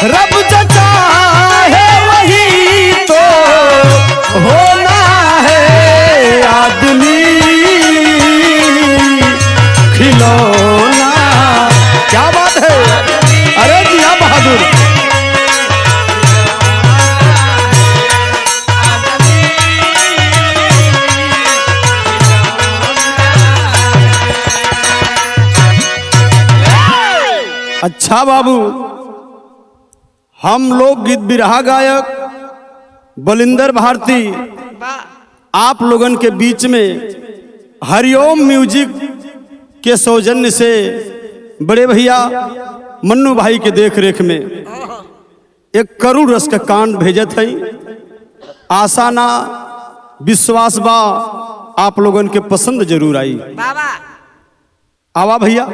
रब जो चाहे वही तो होना है आदमी खिलौना। क्या बात है, अरे जी हाँ बहादुर। अच्छा बाबू, हम लोग गीत बिरहा गायक बलिंदर भारती आप लोगन के बीच में हरिओम म्यूजिक के सौजन्य से बड़े भैया मन्नू भाई के देख रेख में एक करुण रस का कांड भेजत है। आशा ना विश्वास बा आप लोगन के पसंद जरूर आई। आवा भैया।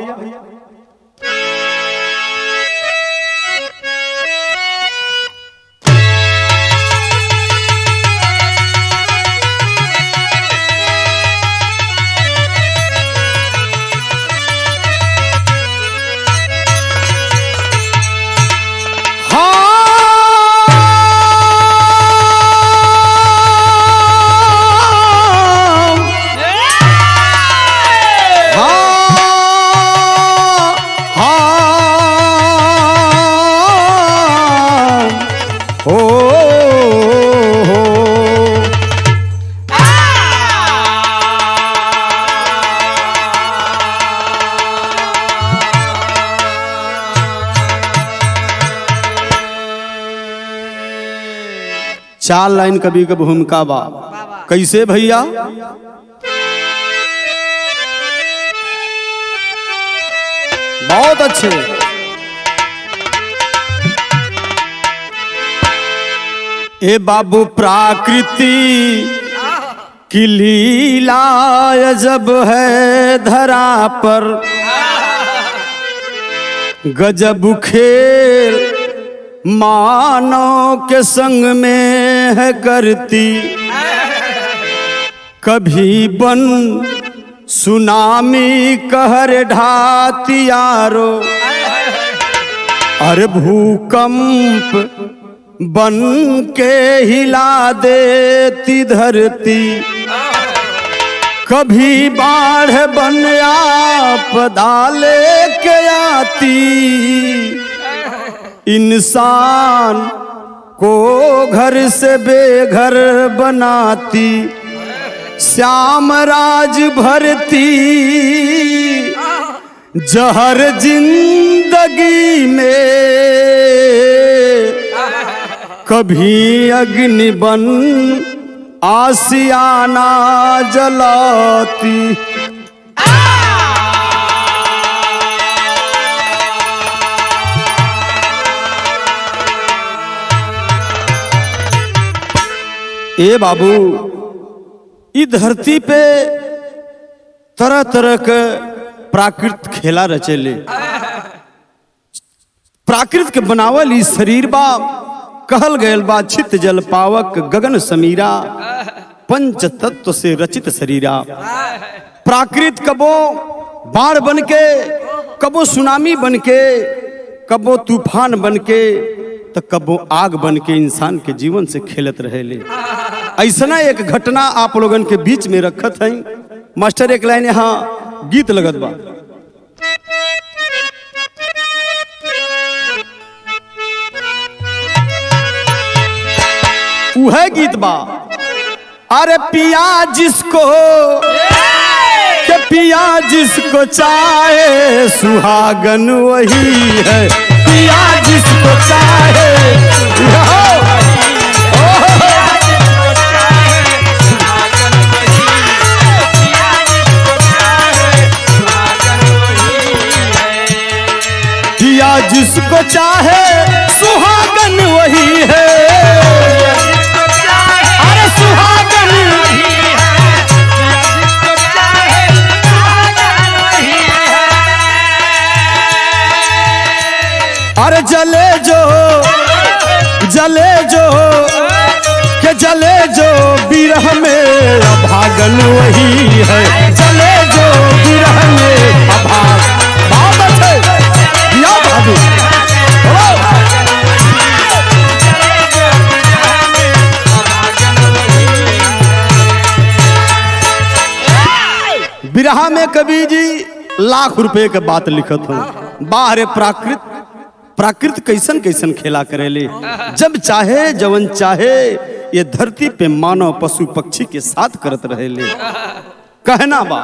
चार लाइन कवि का भूमिका बा। कैसे भैया? बहुत अच्छे। ए बाबू प्राकृति की लीला अजब है धरा पर, गजब खेल मानव के संग में है करती। कभी बन सुनामी कहर ढाती यारो, अरे भूकंप बन के हिला देती धरती। कभी बाढ़ बन आपदा लेके आती, इंसान को घर से बेघर बनाती। श्याम राज भरती जहर जिंदगी में, कभी अग्नि बन आसियाना जलाती। ए बाबू, इस धरती पे तरह तरह के प्राकृत खेला रचेले। प्राकृत के बनावल ई शरीर बा, कहल गयल बा चित जल पावक गगन समीरा, पंच तत्व से रचित शरीरा। प्राकृत कबो बाढ़ बनके, कबो सुनामी बनके, कबो तूफान बनके, तो कबो आग बनके इंसान के जीवन से खेलत रहेले। ऐसा एक घटना आप लोगन के बीच में रखत है। मास्टर एक लाइन यहाँ गीत लगत बा। वह गीत बा, अरे पिया जिसको के पिया जिसको चाहे सुहागन वही है। पिया जिसको चाहे पिया जिसको चाहे सुहागन वही है। अरे सुहागन वही है, जिसको चाहे सुहागन वही है। अरे जले जो के जले जो बिरह में अभागन वही है। जले जो बिरह में अभाग। बहुत अच्छे, या बाबू बिरहा में कवि जी लाख रुपए के बात लिखत हो। बाहरे प्राकृत कैसन कैसन खेला करेले, जब चाहे जवन चाहे ये धरती पे मानव पशु पक्षी के साथ करत रहेले। कहना बा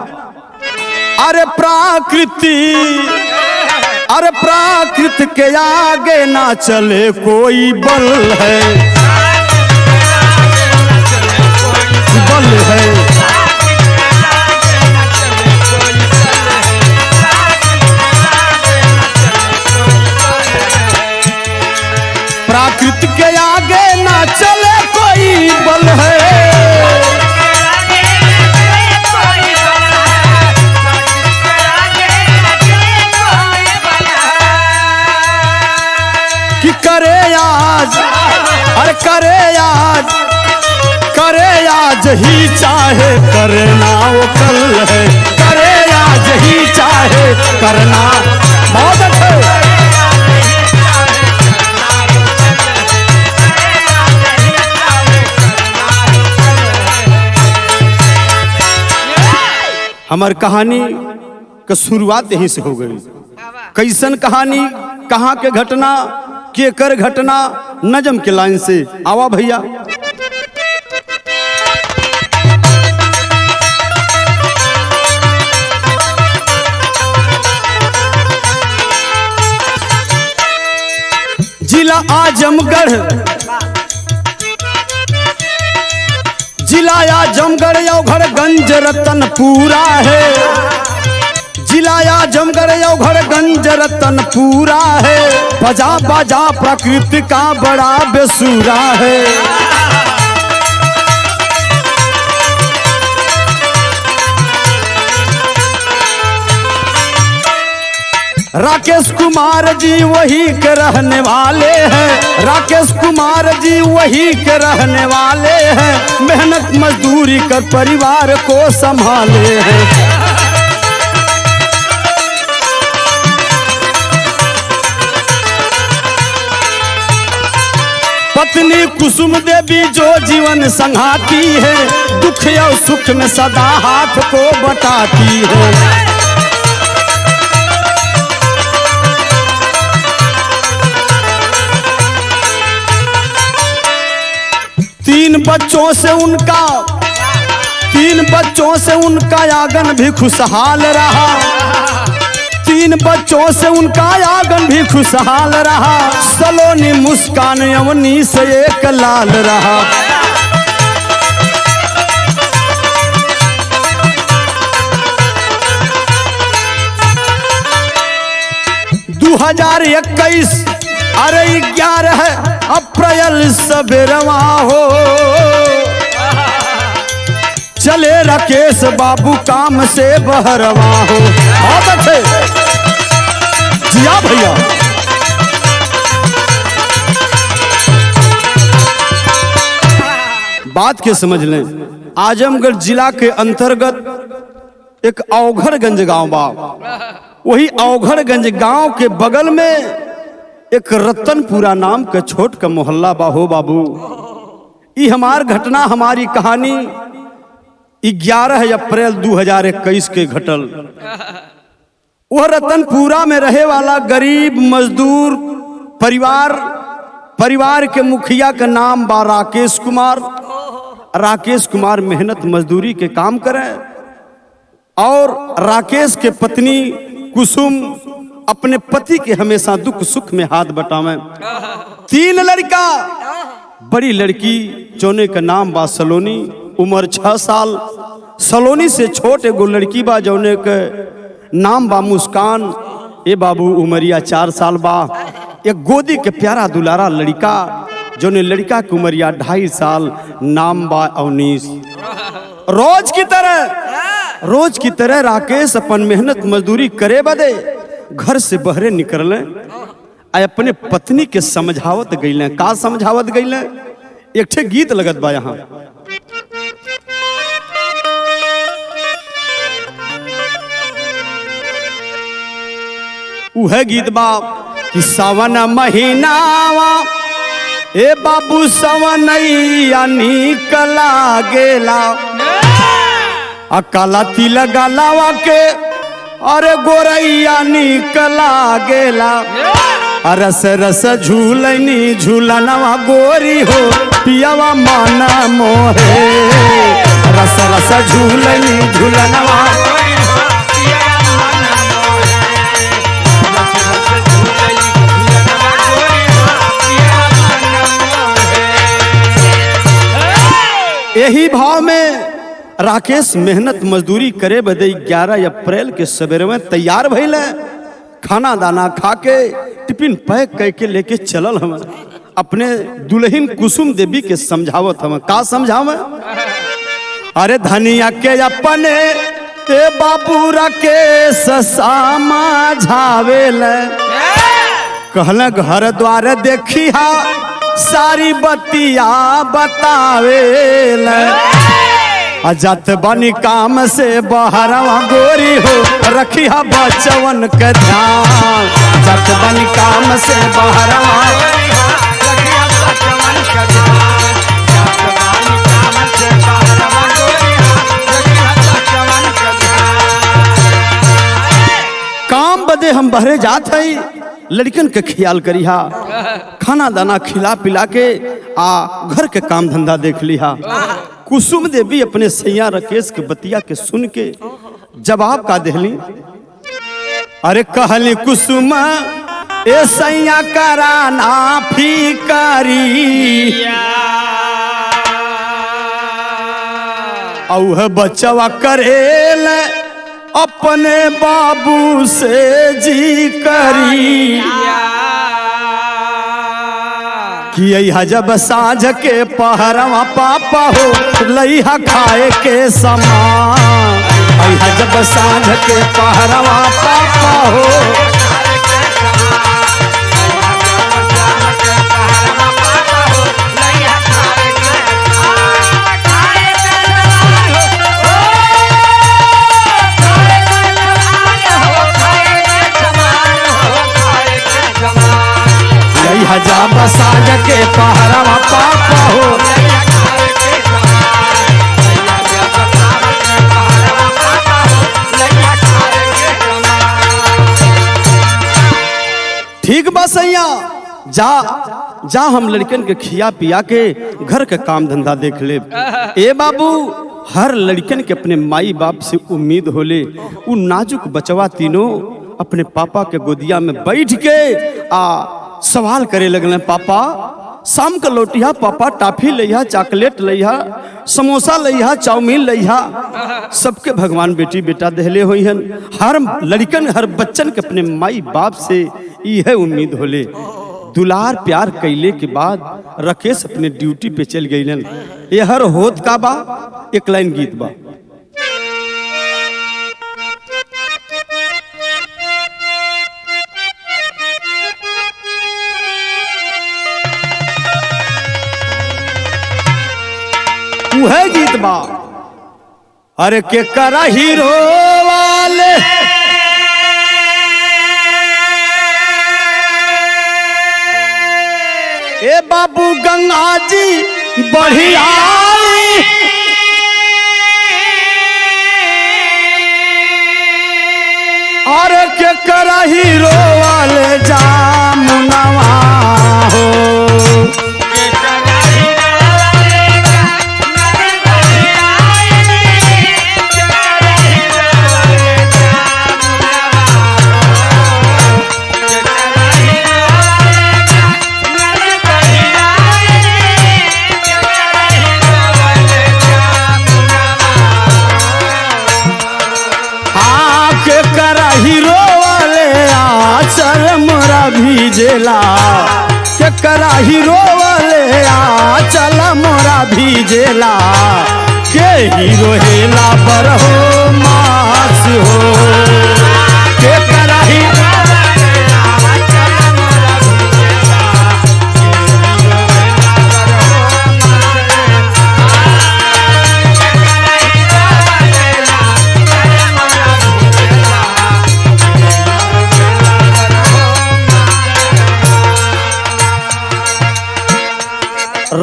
अरे प्राकृत के आगे ना चले कोई बल है, बल है। प्राकृत के आगे ना चले कोई बल है, कि करे आज, अरे करे आज ही चाहे करना वो कल है, करे आज ही चाहे करना। बहुत अच्छे। हमार कहानी का शुरुआत यहीं से हो गई। कैसन कहानी, कहाँ के घटना, के कर घटना, नजम के लाइन से आवा भैया। जिला आजमगढ़, जिला आजमगढ़ औघड़गंज रतनपुरा है, जिला आजमगढ़ औघड़गंज रतनपुरा है। बजा बाजा प्रकृति का बड़ा बेसुरा है, राकेश कुमार जी वही के रहने वाले हैं, राकेश कुमार जी वही के रहने वाले हैं। मेहनत मजदूरी कर परिवार को संभाले हैं। पत्नी कुसुम देवी जो जीवन संघाती है, दुख और सुख में सदा हाथ को बटाती है। 3 बच्चों से उनका आंगन भी खुशहाल रहा, 3 बच्चों से उनका आंगन भी खुशहाल रहा। सलोनी मुस्कान यवनी से एक लाल रहा। 2021 अरे 11 अप्रैल सबेरवा हो, चले राकेश बाबू काम से बहरवा हो। बहुत अच्छे जिया भैया। बात के समझ लें, आजमगढ़ जिला के अंतर्गत एक औघड़गंज गांव बा, वही औघड़गंज गांव के बगल में एक रतनपुरा नाम के छोट का मोहल्ला बा हो बाबू। ये हमार घटना, हमारी कहानी 11 अप्रैल 2021 के घटल। वह रतनपुरा में रहे वाला गरीब मजदूर परिवार के मुखिया का नाम बा राकेश कुमार। राकेश कुमार मेहनत मजदूरी के काम करे और राकेश के पत्नी कुसुम अपने पति के हमेशा दुख सुख में हाथ बटावे। 3 लड़का, बड़ी लड़की जोने का नाम बा सलोनी, उम्र 6 साल। सलोनी से छोटे एगो लड़की बा जोने के नाम बा मुस्कान, ए बाबू उमरिया 4 साल बा। एक गोदी के प्यारा दुलारा लड़का जोने लड़का की उमरिया 2.5 साल, नाम बा अवनीश। रोज की तरह राकेश अपन मेहनत मजदूरी करे बदे घर से बहरे निकले, अपने पत्नी के समझावत गईले। का समझावत गईले? एक ठे गीत लगत बा यहाँ। उहे गीत बा कि सावन महीनावा ए बाबू सवनैया निकला गेला, काला तिल गलावा के अरे गोरैया निकला गेला रस रस झूलनी झूलनवा गोरी हो पियावा माना मोहे रस रस झूलनी झूलनवा यही भाव में राकेश मेहनत मजदूरी करे बदे 11 अप्रैल के सवेरे में तैयार भइल खाना दाना खा के टिफिन पैक करके लेके चलल हम अपने दुल्हन कुसुम देवी के समझावत हम का समझावे अरे धनिया के अपने ते बाबू राकेश समझावेल कहल घर द्वार देखी हा सारी बतिया बतावेल जात बनी काम से बहरवा गोरी हो रखिया बचवन के ध्यान जात बनी काम से बहरवा काम बदे हम बहरे जात है लड़कन के ख्याल करिहा खाना दाना खिला पिला के आ घर के काम धंधा देख लिहा कुसुम देवी अपने सैया राकेश के बतिया के सुन के जवाब का देहली अरे कहली कुसुम ए सैया कराना फीकारी औह बचवा करेल अपने बाबू से जी करी कि जब साँझ के पहरवा पापा हो लइहा खाए के समान जब साँझ के पहरवा पापा हो जब साँझ के पहरवा पापा हो ठीक बसैया जा जा हम लड़कन के खिया पिया के घर के काम धंधा देख ले ए बाबू हर लड़कन के अपने माई बाप से उम्मीद होले उ नाजुक बचवा तीनों अपने पापा के गोदिया में बैठ के सवाल करे लगल पापा शाम का लौटिया पापा टाफी लइहा चॉकलेट लइहा समोसा लइहा चाउमीन लइहा सबके भगवान बेटी बेटा दहले हुई हन हर लड़कन हर बच्चन के अपने माई बाप से यह उम्मीद होले दुलार प्यार कैले के बाद राकेश अपने ड्यूटी पे चल गईलन ये हर होत का बा एक लाइन गीत बा है गीत बा अरे के करा हीरो वाले ए बाबू गंगा जी बढ़िया अरे के करा हीरो वाले जामुनवा हो भीजेला के करा हीरो वाले चल मोरा भीजेला के हीरो हेला पर हो मास हो के करा हीरो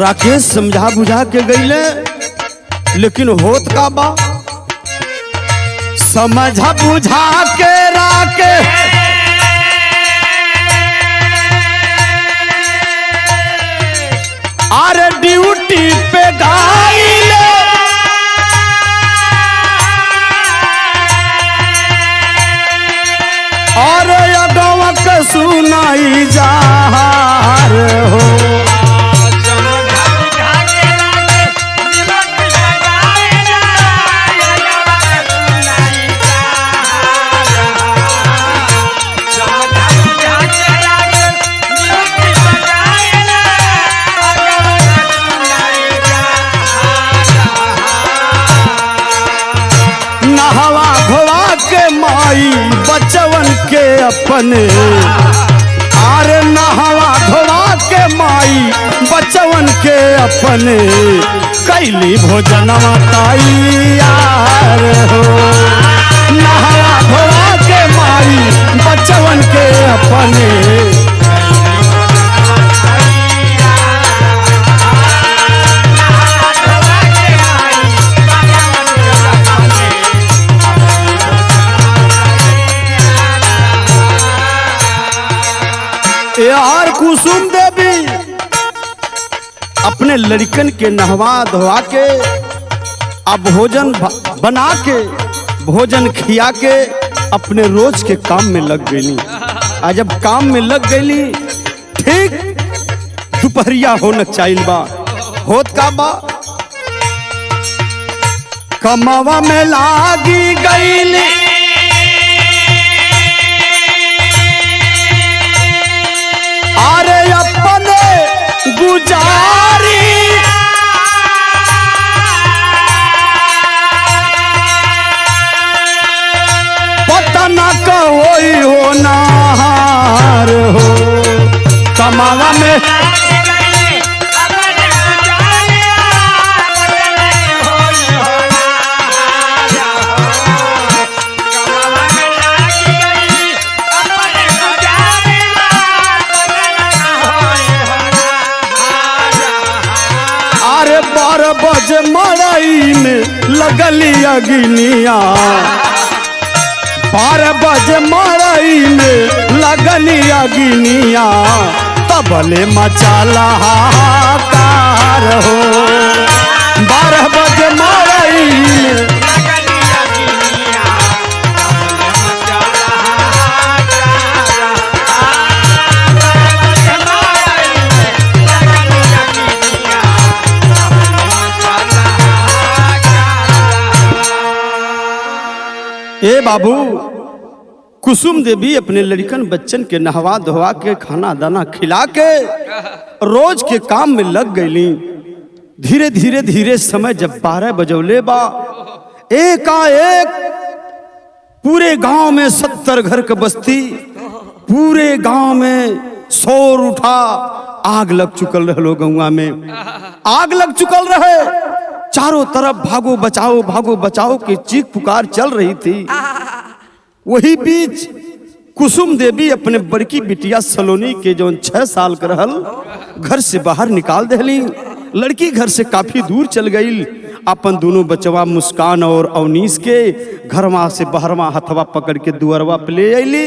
राकेश समझा बुझा के गईले लेकिन होत का बा समझा बुझा के राके अरे ड्यूटी पे गाइले और अगवा के सुनाई जा हो बचवन के अपने आरे नहवा धोवा के माई बचवन के अपने कैली भोजनवा तैयार हो नहवा धोवा के माई बचवन के अपने यार कुसुम देवी अपने लड़कन के नहवा धोवा के अब भोजन बना के भोजन खिया के अपने रोज के काम में लग गई। आज जब काम में लग गई ठीक दोपहरिया होना चाहिए बा होत का बा कमावा में लागी गई अरे अपने गुजारी पता न कोई हो नार हो कमावा में बज मड़ई में लगली अग्निया 12 बजे मड़ई में लगली अग्निया तबले मचाला हाहाकार हो 12 बजे मड़ई में ए बाबू कुसुम देवी अपने लड़कन बच्चन के नहवा धोवा के खाना दाना खिला के रोज के काम में लग गईली। धीरे धीरे धीरे समय जब 12 बजौले बा एकाएक पूरे गांव में 70 घर के बस्ती पूरे गांव में शोर उठा। आग लग चुकल रहे लोग गौवा में आग लग चुकल रहे। चारों तरफ भागो बचाओ की चीख पुकार चल रही थी। वही बीच कुसुम देवी अपने बड़की बिटिया सलोनी के जो 6 साल का रहल घर से बाहर निकाल देली। लड़की घर से काफी दूर चल गई। अपन दोनों बचवा मुस्कान और अवनीश के घरवा से बहरवा हथवा पकड़ के दुअरवा पे ले अली।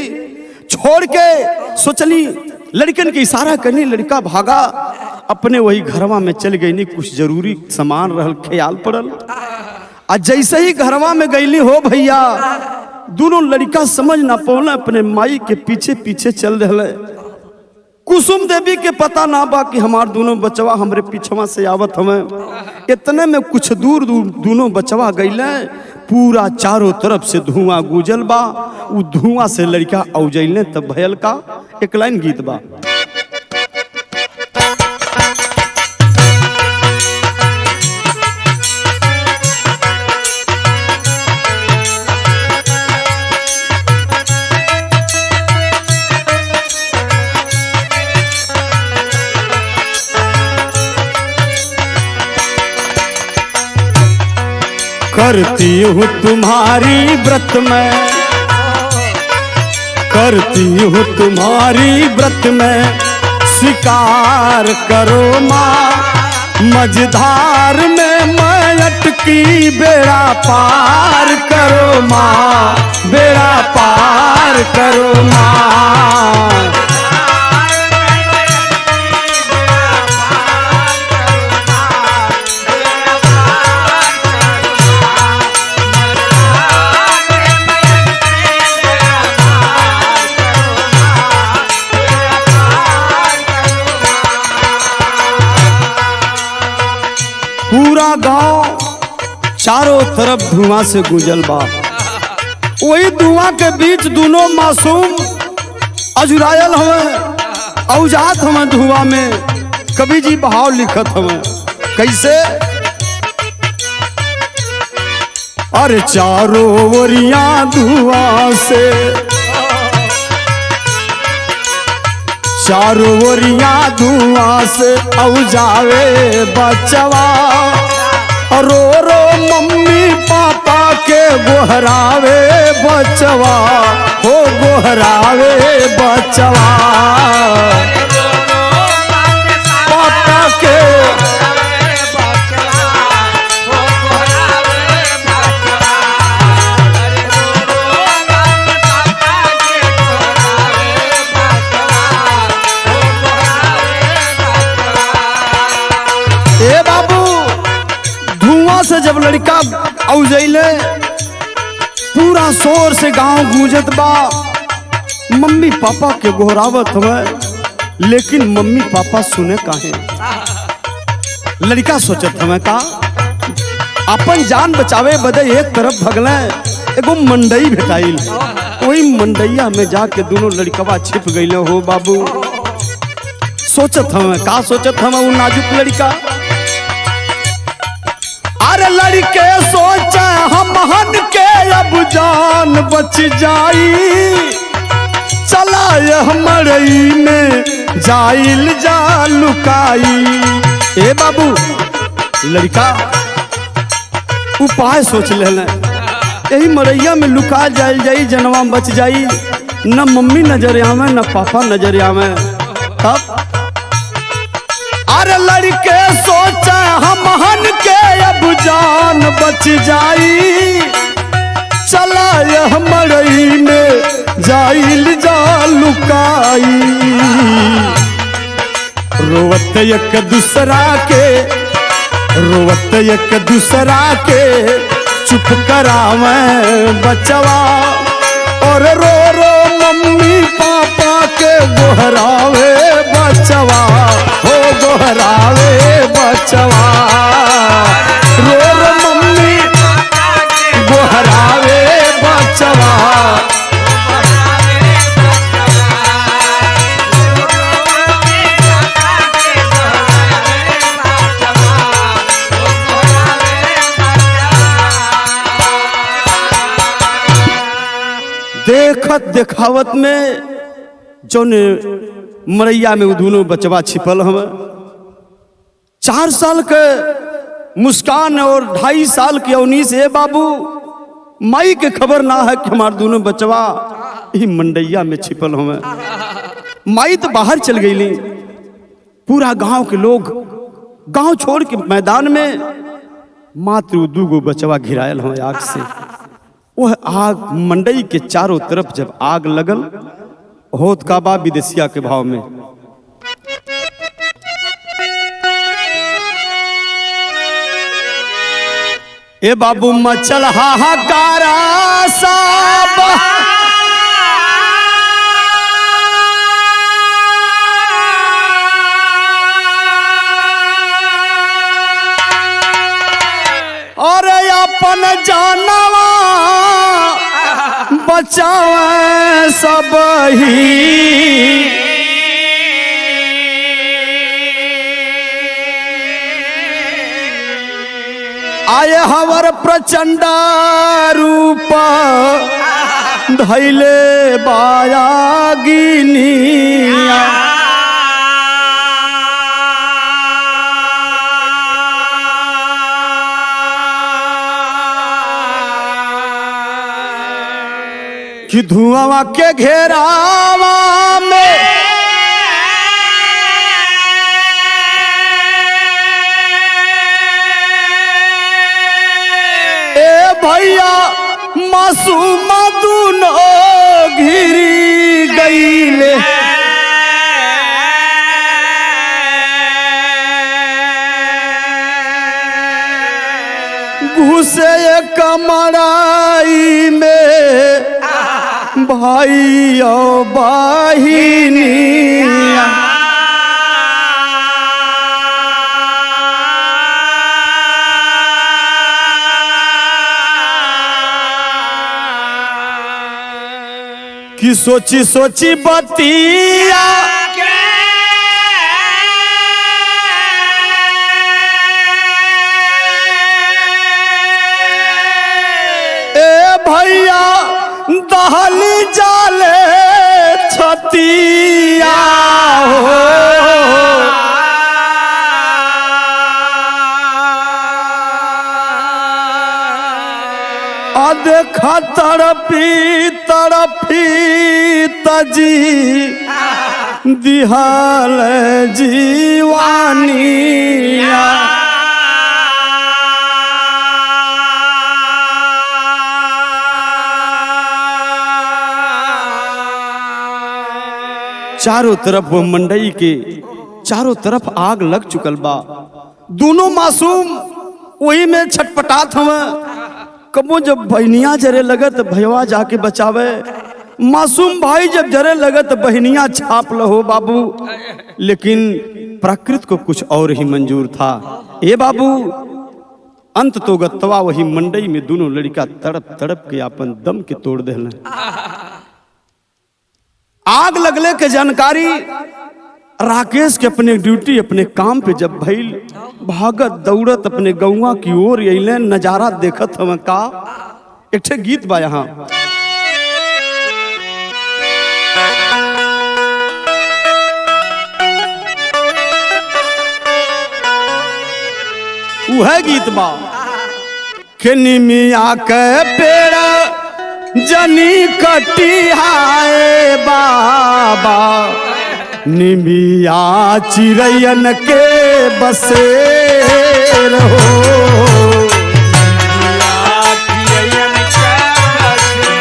छोड़ के सोचली लड़कन के इशारा करनी लड़का भागा अपने वही घरवा में चल गई। नहीं कुछ जरूरी सामान रहल ख्याल पड़ल। आ जैसे ही घरवा में गईली हो भैया दोनों लड़का समझ ना पौला अपने माई के पीछे पीछे चल रहे। कुसुम देवी के पता ना बा कि हमार दोनों बचवा हमरे पीछवा से आवत हमें। इतने में कुछ दूर दोनों बचवा गईले। पूरा चारों तरफ से धुआं गुजल बा। उ धुआं से लड़का औजैले तब भयल का एक लाइन गीत बा। करती हूँ तुम्हारी व्रत में करती हूँ तुम्हारी व्रत में स्वीकार करो माँ। मझधार में मैं अटकी बेड़ा पार करो माँ, बेड़ा पार करो माँ। पूरा गांव चारों तरफ धुआं से गुंजल बा। वही धुआं के बीच दोनों मासूम अजुरायल हमें औजात हमें धुआं में। कवि जी बहाव लिखत हमें कैसे, अरे चारों ओरिया धुआं से, चारों ओरिया धुआं से औजावे बचवा। रो रो मम्मी पापा के गोहरावे बचवा, हो गोहरावे बचवा। पापा के से जब लड़का औजैले पूरा शोर से गांव गूंजत बा। मम्मी पापा के गोहरावत हमें, लेकिन मम्मी पापा सुने काहे। लड़का सोचत हमें का अपन जान बचावे बदे एक तरफ भगले, एगो मंडई भेटाइल। वही मंडैया में जाके दोनों लड़कवा छिप गईले हो बाबू। सोचत हमें का, सोचत हमें वो नाजुक लड़का। अरे लड़के सोचे हम हन के अब जान बच जाई, चला यह मड़ई में जाइल जा लुकाई। ए बाबू लड़का उपाय सोच लेना, यही मड़ैया में लुका जाइल जाई, जनवा बच जाई। न मम्मी नजर आवे न पापा नजर आवे। तब अरे लड़के सोचा हम हन के अब जान बच जाई, चला यह मड़ई में जाइल जा लुकाई। रोवत एक दूसरा के, रोवत एक दूसरा के चुप करावे बचवा। और रो रो मम्मी पापा के गोहरावे बचवा, हो गोहरावे बचवा। रो रो मम्मी गोहरावे बचवा। देखत देखावत में जौन मरैया में दोनों बचवा छिपल हमें। 4 साल के मुस्कान और 2.5 साल की अवनी से बाबू माई के खबर ना है कि हमारे दोनों बचवा ही मंडैया में छिपल हमें। माई तो बाहर चल गई। पूरा गांव के लोग गांव छोड़ के मैदान में मात्र 2 बचवा घिरायल हमें आग से। वह आग मंडई के चारों तरफ जब आग लगल, होत का बा विदेशिया के भाव में। ए बाबू मचल हाहाकारा साब, और अपन जानवा बचावे सब ही। आए हवर प्रचंड रूप धैले बायागिनिया। कि धुआं के घेरावा में भैया मासूम दुनो घिरी गईले घुसे कमराई में भाई और बहिनिया कि सोची सोची बतिया ए भैया दहली जाले छतिया हो देखा तड़पी तजी दिहाल जीवानिया चारों तरफ वो मंडई के चारों तरफ आग लग चुकल बा। दोनों मासूम वही में छटपटात हवा। कबो जब बहनिया जरे लगत भैया जाके बचावे, मासूम भाई जब जरे लगत बहनिया छाप लहो बाबू। लेकिन प्रकृति को कुछ और ही मंजूर था। ए बाबू अंत तो गत्वा वही मंडई में दोनों लड़का तड़प तड़प के अपन दम के तोड़ देना। आग लगले के जानकारी राकेश के अपने ड्यूटी अपने काम पे जब भइल, भागत दौड़त अपने गौवा की ओर अइले। नजारा देखत हम का एक ठे गीत बा यहाँ। वह गीत बा के निमिया के पेड़ जनी कटिहाए बाबा, निमिया चिरैयन के बसेर हो।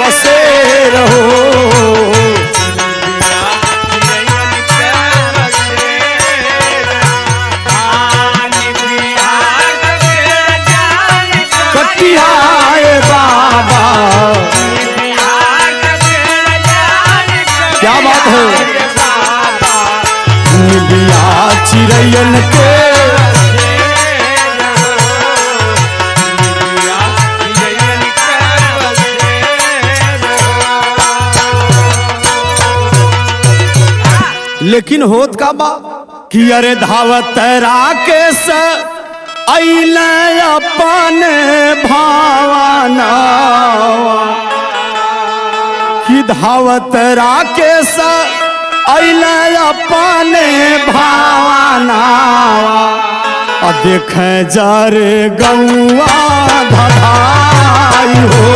बसेर हो कटिहाए बाबा, क्या बात है। निबिया चिरैयन के लेकिन होत का बा कि अरे धावत राकेश अइले अपने भावना, कि धावत राकेश अइले अपने भावना। देख जरे गौआ धधाई हो,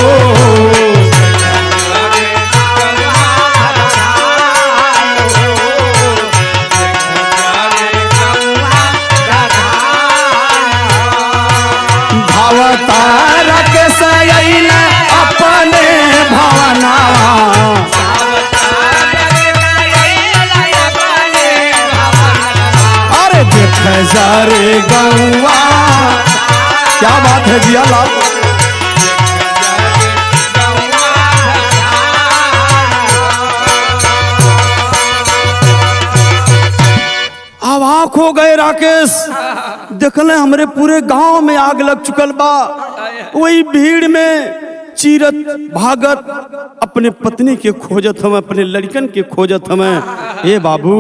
धावता राकेश अइले अपने भावना। जारे गौआ, क्या बात है जिया लाल। अब आँख हो गए राकेश, देखले हमरे पूरे गांव में आग लग चुकल बा। वही भीड़ में चीरत भागत अपने पत्नी के खोजत हमें, अपने लड़कन के खोजत हमें। ए बाबू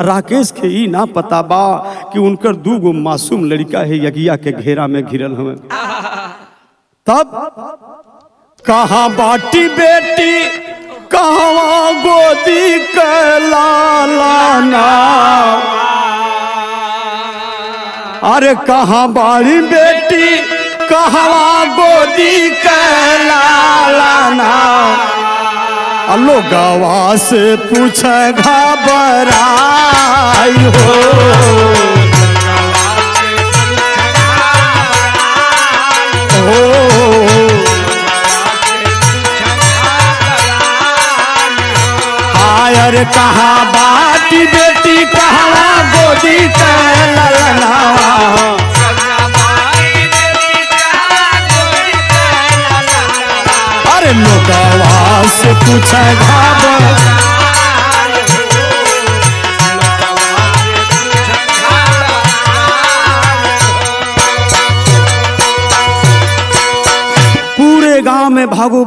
राकेश के ही ना पता बा कि उनकर दूगो मासूम लड़का है यज्ञा के घेरा में घिरल हमें। तब कहाँ बाटी बेटी कहाँ गोदी के लालाना, अरे कहाँ बाड़ी बेटी कहाँ गोदी के लालाना। लोगवा से पूछ घबराई हो, अरे कहाँ बाटी बेटी कहाँ गोदी के ललनावा। अरे लोगवा से पूछे घाबा गांव में भागो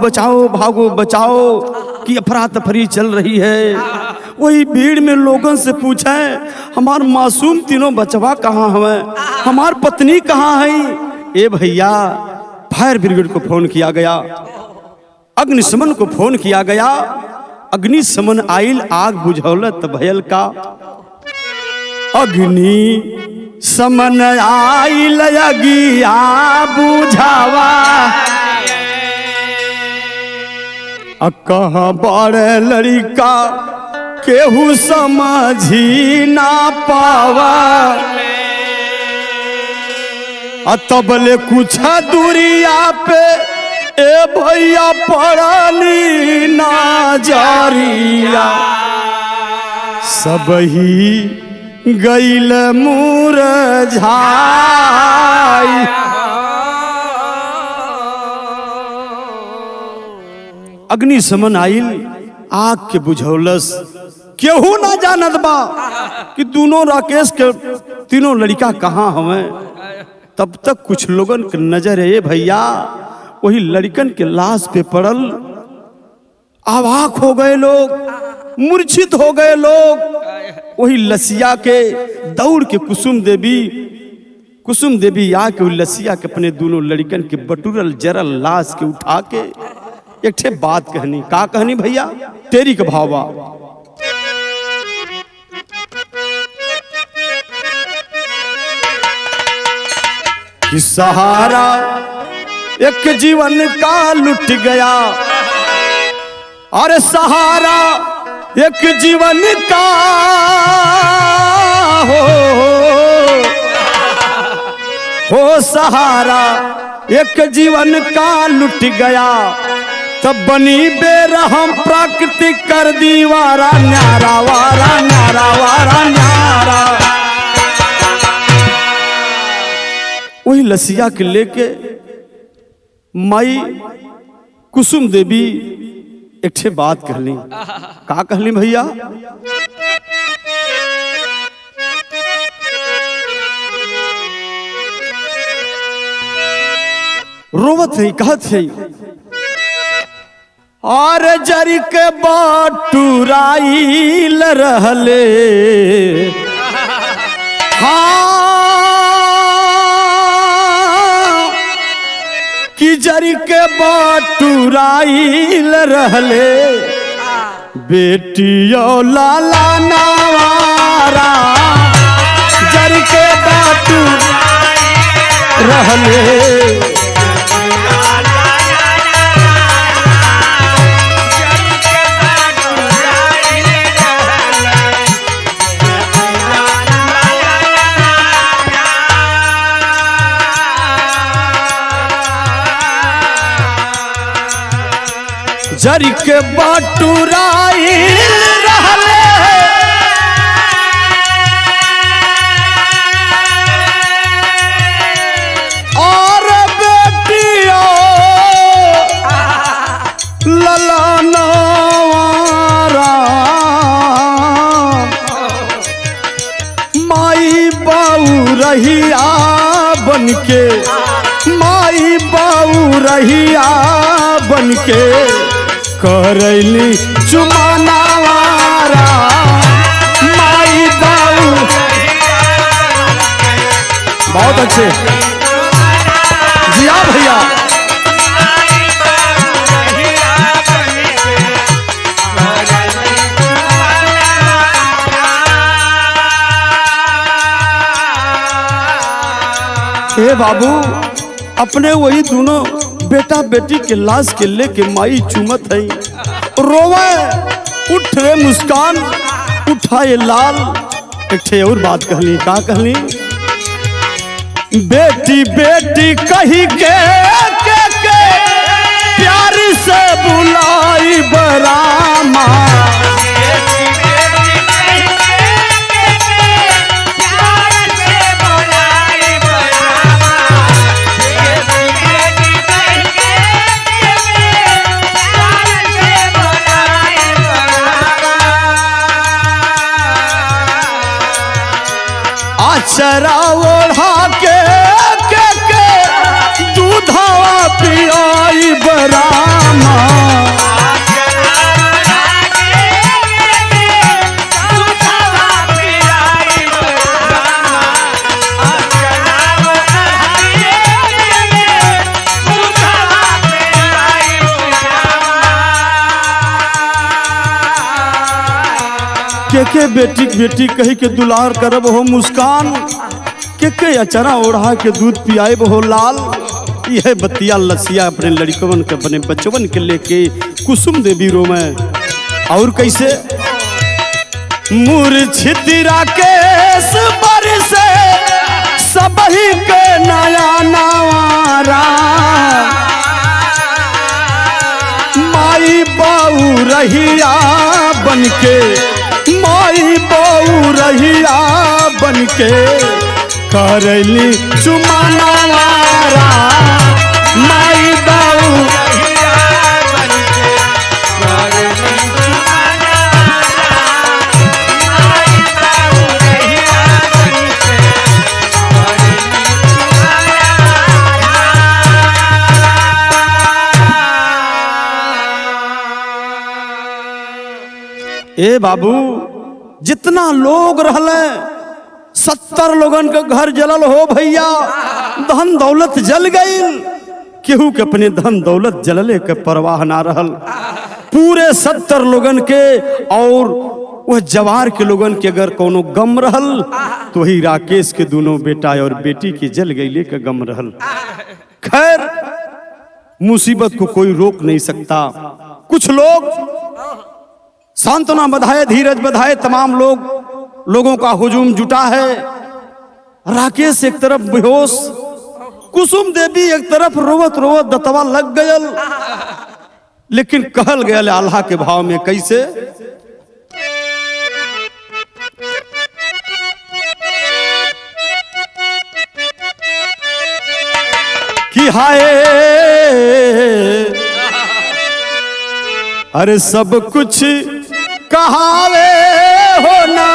बचाओ कि अफरा तफरी चल रही है। वही भीड़ में लोगों से पूछे हमार मासूम तीनों बचवा कहाँ हवे, हमार पत्नी कहाँ है। ए भैया फायर ब्रिगेड को फोन किया गया, अग्निशमन को फोन किया गया। अग्निशमन आइल आग बुझौलत भयल का। अग्नि समन आइल अगिया बुझावा। कहाँ बड़े लड़का केहू समझी ना पावा। तबले कुछ दूरिया पे ए भैया पड़ली ना जारिया। सब ही गईल मुरझाई। अग्निशमन आइल आग के बुझौलस। केहू ना जानत बा कि दोनों राकेश के तीनों लड़का कहाँ हवे। तब तक कुछ लोगन के नजर है भैया वही लड़कन के लाश पे पड़ल। अवाक हो गए लोग, मूर्छित हो गए लोग। वही लसिया के दौड़ के कुसुम देवी आके लसिया के अपने दोनों लड़कन के बटुरल जरल लाश के उठा के एक ठे बात कहनी। का कहनी भैया तेरी के भावा। कि सहारा एक जीवन का लुट गया। अरे सहारा एक जीवन का हो सहारा एक जीवन का लुट गया। तब बनी बेरहम प्राकृतिक कर दीवारा न्यारा वारा न्यारा वारा न्यारा। वही लसिया के लेके माई कुसुम देवी एक ठे बात कहली। का कहली भैया रोवत है कहत है। और जरी के बाटुराइल रहले हाँ कि जरी के बाटुराइल रहले। बेटियों लाला नवारा जरी के बाटू रहले। जरी के बाटुराइल रहले और बेटियों ललनवारा माई बाऊ रहिया बनके माई बाऊ रहिया बनके करैली चुमानावारा। माई बाऊ बहुत अच्छे जिया भैया। हे बाबू अपने वही दोनों बेटा बेटी के लाश के लेके माई चुमत है। रोवे उठ रे मुस्कान उठाए लाल। एक ठे और बात कहली। का कहली बेटी बेटी कही के प्यार से बुलाई बरामा। आचरा ओढ़ा के दूधावा पियाई बरामा। के बेटी बेटी कही के दुलार करब हो मुस्कान, के अचरा ओढ़ा के दूध पियाब हो लाल। यह बतिया लसिया अपने लड़कवन के अपने बचवन के लेके कुसुम देवी रो में। और कैसे मूर्छित राकेश बरसे सबही के नया नवारा। माई बाऊ रहिया बनके, माई बाऊ रहिया बनके करली चुमाना वारा। माई बाऊ रहिया बनके करली चुमाना वारा। माई बाऊ रहिया बनके करली चुमाना। ए बाबू जितना लोग रहले 70 लोगन के घर जलल हो भैया, धन दौलत जल गई। केहू के अपने धन दौलत जलले के परवाह ना रहल। पूरे 70 लोगन के और वह जवार के लोगन के अगर कोनो गम रहल तो वही राकेश के दोनों बेटा और बेटी के जल गईले के गम रहल। खैर मुसीबत को कोई रोक नहीं सकता। कुछ लोग सांत्वना बधाए, धीरज बधाए, तमाम लोगों का हुजूम जुटा है। राकेश एक तरफ बेहोश, कुसुम देवी एक तरफ रोवत रोवत दतवा लग गयल। लेकिन कहल गयल आल्हा के भाव में कैसे कि हाय अरे सब कुछ कहावे होना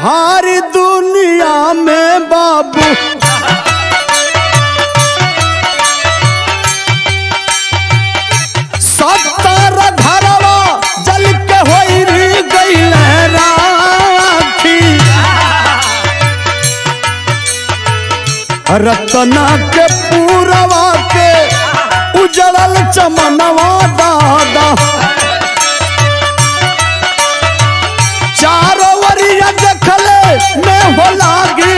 हर दुनिया में बाबू। सत्तर घरवा जल के होई गई राखी। रतना के पूरवा के उजड़ल चमनवा दादा। चारों वरिया देखले में हो लागी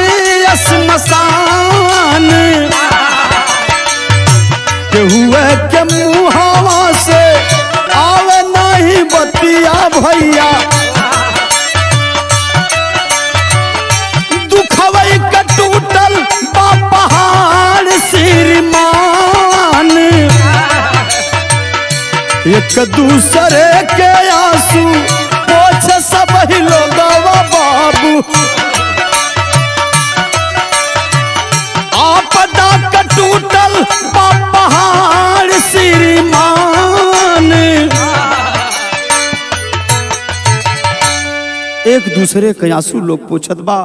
स्मशान। केहुए के मुहावा से आवे नहीं बतिया भैया। दुखवई के टूटल बा पहाड़ श्रीमान। एक दूसरे के आंसू पोछे सब ही लोगवा बाबू। आपदा का टूटल बा पहाड़ श्रीमान। एक दूसरे के आंसू लोग पोछत बा।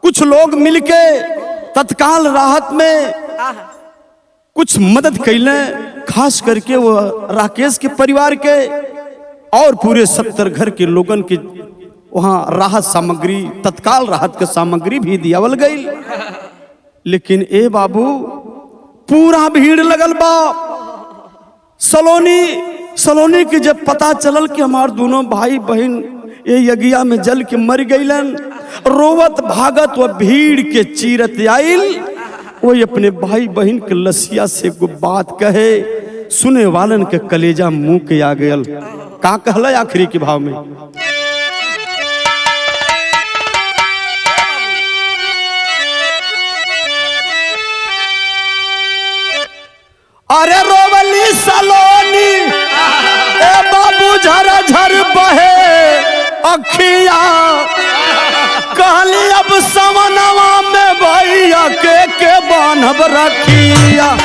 कुछ लोग मिलके तत्काल राहत में कुछ मदद कैले, खास करके वो राकेश के परिवार के और पूरे 70 घर के लोगन के वहां राहत सामग्री, तत्काल राहत के सामग्री भी दियावल गई। लेकिन ए बाबू पूरा भीड़ लगल बा। सलोनी के जब पता चलल कि हमार दोनों भाई बहन ये यज्ञा में जल के मर गईलन, रोवत भागत व भीड़ के चीरत आइल। वो अपने भाई बहन के लसिया से को बात कहे, सुने वालन के कलेजा मुंह के आ गयल। का कहला आखिरी के भाव में अरे रोवली सलोनी ए बाबू झरा झर बहे अखिया। कहली अब समनवा में भैया के बान्हब रखिया।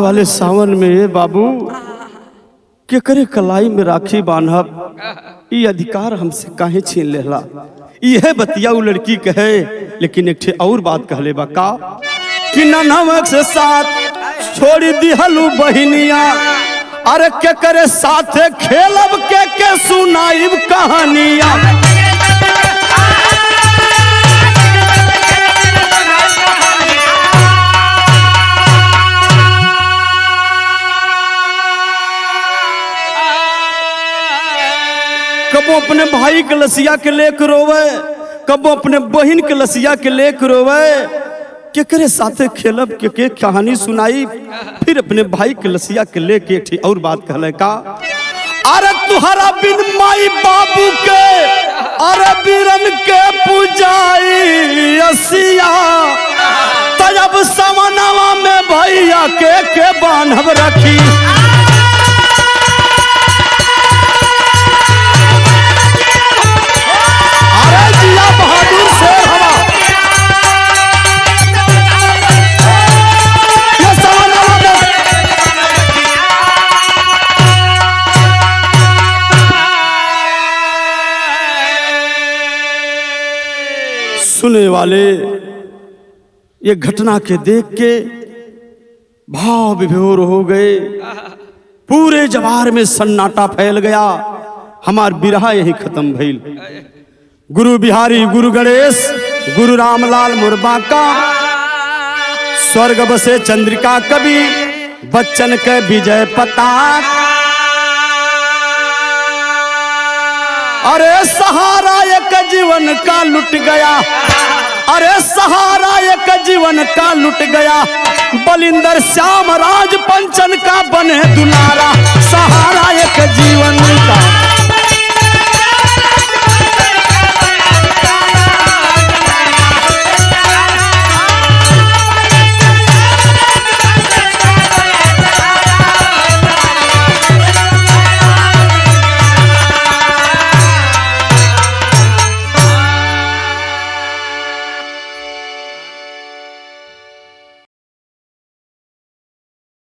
वाले सावन में ये बाबू के करे कलाई में राखी बांधब, ये अधिकार हमसे काहे छीन लेला। यह बतिया उ लड़की कहे, लेकिन एक ठे और बात कहले बा का कि ननवक से साथ छोड़ी दिहलू बहिनिया, अरे के करे साथे खेलब के सुनाइब कहानिया। कबो अपने भाई के लसिया के लेकर रोवे, कबो अपने बहन के लसिया के लेकर रोवे, के करे साथे खेलब के कहानी सुनाई। फिर अपने भाई के लसिया के लेके ठीक और बात कहले का, अरे तुहरा बिन माई बाबू के, अरे बीरन के पूजाई असिया, तब समनवा में भैया के बांधब रखी। बहादुर शेर हवा ये सुने वाले ये घटना के देख के भाव विभोर हो गए। पूरे जवार में सन्नाटा फैल गया। हमार बिरहा यही खत्म भइल। गुरु बिहारी, गुरु गणेश, गुरु रामलाल मुर्बा का स्वर्ग बसे चंद्रिका कवि बच्चन के विजय पताक। अरे सहारा एक जीवन का लुट गया, अरे सहारा एक जीवन का लुट गया, बलिंदर श्याम राज पंचन का बने दुलारा। सहारा एक जीवन का